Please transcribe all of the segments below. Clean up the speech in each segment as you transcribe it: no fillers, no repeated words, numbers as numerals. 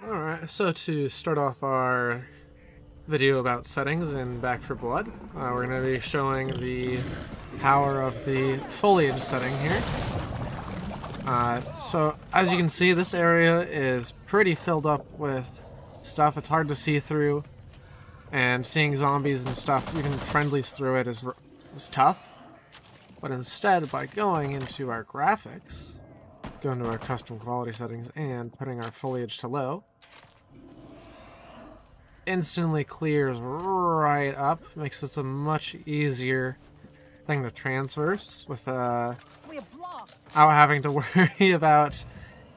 Alright, so to start off our video about settings in Back 4 Blood, we're going to be showing the power of the foliage setting here. So as you can see, this area is pretty filled up with stuff. It's hard to see through, and seeing zombies and stuff, even friendlies through it, is tough. But instead, by going into our graphics, go into our custom quality settings and putting our foliage to low, instantly clears right up. Makes this a much easier thing to transverse without having to worry about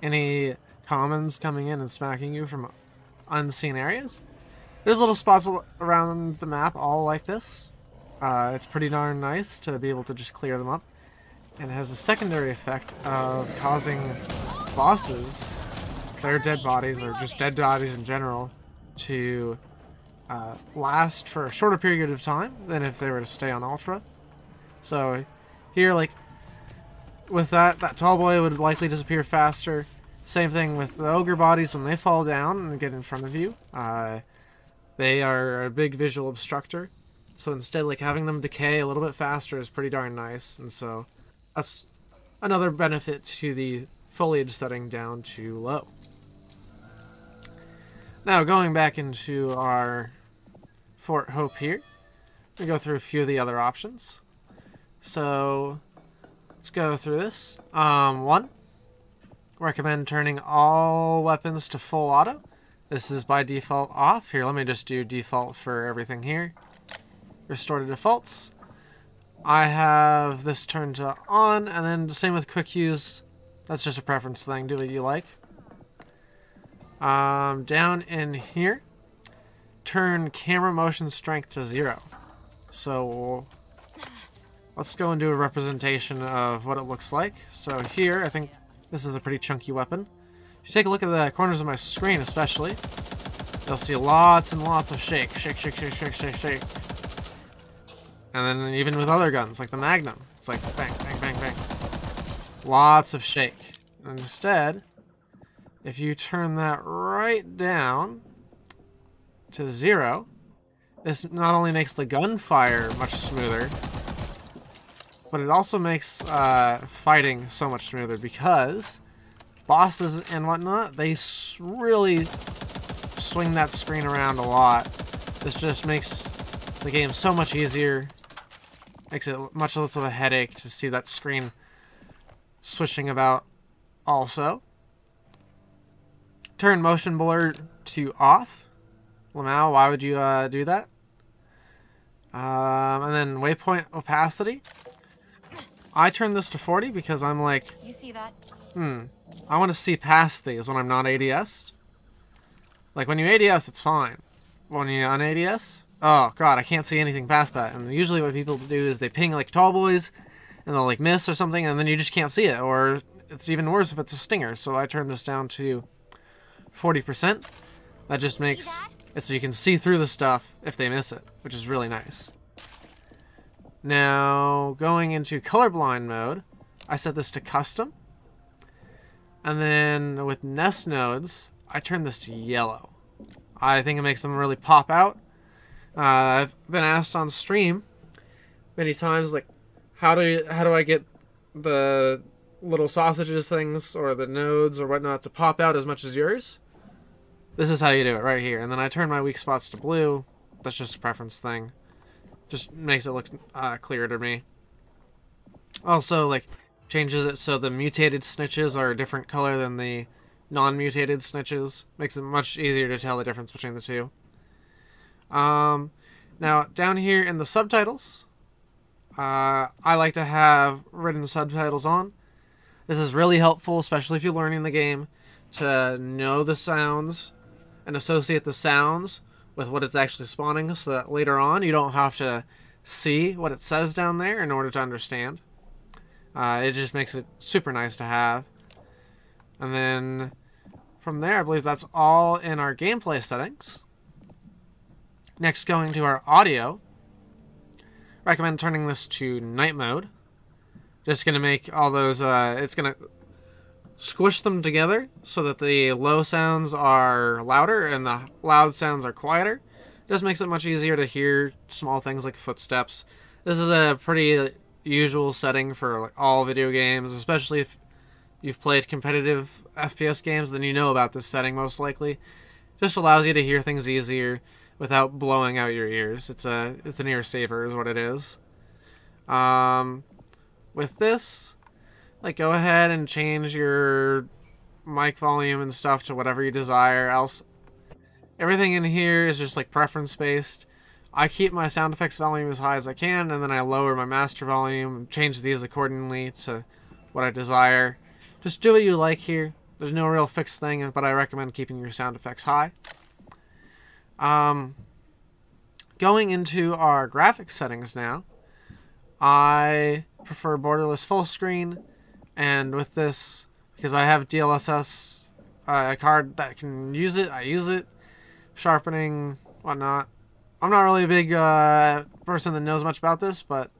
any commons coming in and smacking you from unseen areas. There's little spots around the map all like this. It's pretty darn nice to be able to just clear them up. And it has a secondary effect of causing bosses, their dead bodies, or just dead bodies in general, to last for a shorter period of time than if they were to stay on Ultra. So here, like, with that tall boy would likely disappear faster. Same thing with the ogre bodies. When they fall down and get in front of you, they are a big visual obstructor. So instead, like, having them decay a little bit faster is pretty darn nice. And so that's another benefit to the foliage setting down to low. Now, going back into our Fort Hope here, we go through a few of the other options. So let's go through this. One, recommend turning all weapons to full auto. This is by default off. Here, let me just do default for everything here. Restore to defaults. I have this turned to on, and then the same with quick use. That's just a preference thing. Do what you like. Down in here, turn camera motion strength to 0. So let's go and do a representation of what it looks like. So here, I think this is a pretty chunky weapon. If you take a look at the corners of my screen especially, you'll see lots and lots of shake. Shake, shake, shake, shake, shake, shake. And then even with other guns, like the Magnum, it's like bang, bang, bang, bang. Lots of shake. And instead, if you turn that right down to 0, this not only makes the gunfire much smoother, but it also makes fighting so much smoother, because bosses and whatnot, they really swing that screen around a lot. This just makes the game so much easier. Makes it much less of a headache to see that screen switching about also. Turn motion blur to off. Lamau, why would you do that? And then waypoint opacity. I turn this to 40 because I'm like, you see that? I want to see past these when I'm not ADS'd. Like when you ADS, it's fine. When you un-ADS, oh god, I can't see anything past that. And usually what people do is they ping like tall boys, and they'll like miss or something, and then you just can't see it. Or it's even worse if it's a stinger. So I turn this down to 40%. That just makes it so you can see through the stuff if they miss it, which is really nice. Now, going into colorblind mode, I set this to custom. And then with nest nodes, I turn this to yellow. I think it makes them really pop out. I've been asked on stream many times, like, how do I get the little sausages things or the nodes or whatnot to pop out as much as yours? This is how you do it right here. And then I turn my weak spots to blue. That's just a preference thing. Just makes it look clearer to me. Also, like, changes it so the mutated snitches are a different color than the non-mutated snitches. Makes it much easier to tell the difference between the two. Now, down here in the subtitles, I like to have written subtitles on. This is really helpful, especially if you're learning the game, to know the sounds and associate the sounds with what it's actually spawning, so that later on you don't have to see what it says down there in order to understand. It just makes it super nice to have. And then from there, I believe that's all in our gameplay settings. Next, going to our audio, recommend turning this to night mode. Just going to make all those, it's going to squish them together so that the low sounds are louder and the loud sounds are quieter. It just makes it much easier to hear small things like footsteps. This is a pretty usual setting for like all video games, especially if you've played competitive FPS games, then you know about this setting most likely. Just allows you to hear things easier without blowing out your ears. It's an ear saver is what it is. With this, like, go ahead and change your mic volume and stuff to whatever you desire. Else, everything in here is just like preference based. I keep my sound effects volume as high as I can, and then I lower my master volume and change these accordingly to what I desire. Just do what you like here. There's no real fixed thing, but I recommend keeping your sound effects high. Going into our graphics settings now, I prefer borderless full screen, and with this, because I have DLSS, a card that can use it, I use it. Sharpening, whatnot. I'm not really a big person that knows much about this, but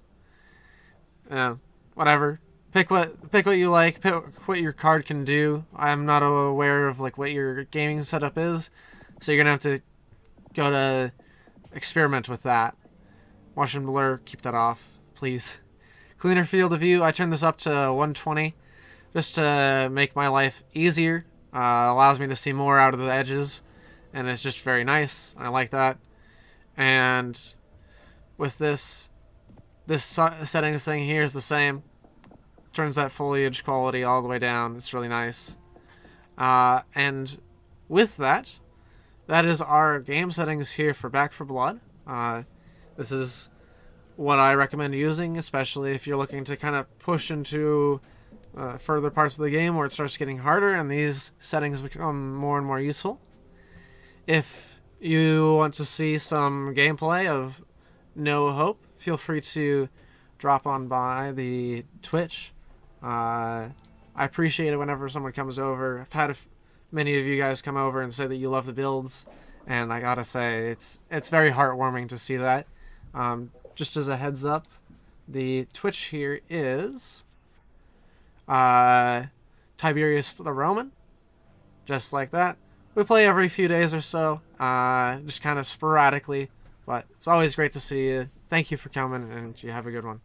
whatever. Pick what you like. Pick what your card can do. I'm not aware of like what your gaming setup is, so you're gonna have to go to experiment with that. Motion blur, keep that off, please. Cleaner field of view. I turned this up to 120, just to make my life easier. Allows me to see more out of the edges, and it's just very nice. I like that. And with this settings thing here is the same. Turns that foliage quality all the way down. It's really nice. And with that, that is our game settings here for Back 4 Blood. This is what I recommend using, especially if you're looking to kind of push into further parts of the game where it starts getting harder and these settings become more and more useful. If you want to see some gameplay of No Hope, feel free to drop on by the Twitch. I appreciate it whenever someone comes over. I've had many of you guys come over and say that you love the builds, and I gotta say, it's very heartwarming to see that. Just as a heads up, the Twitch here is Tiberius the Roman, just like that. We play every few days or so, just kind of sporadically, but it's always great to see you. Thank you for coming, and you have a good one.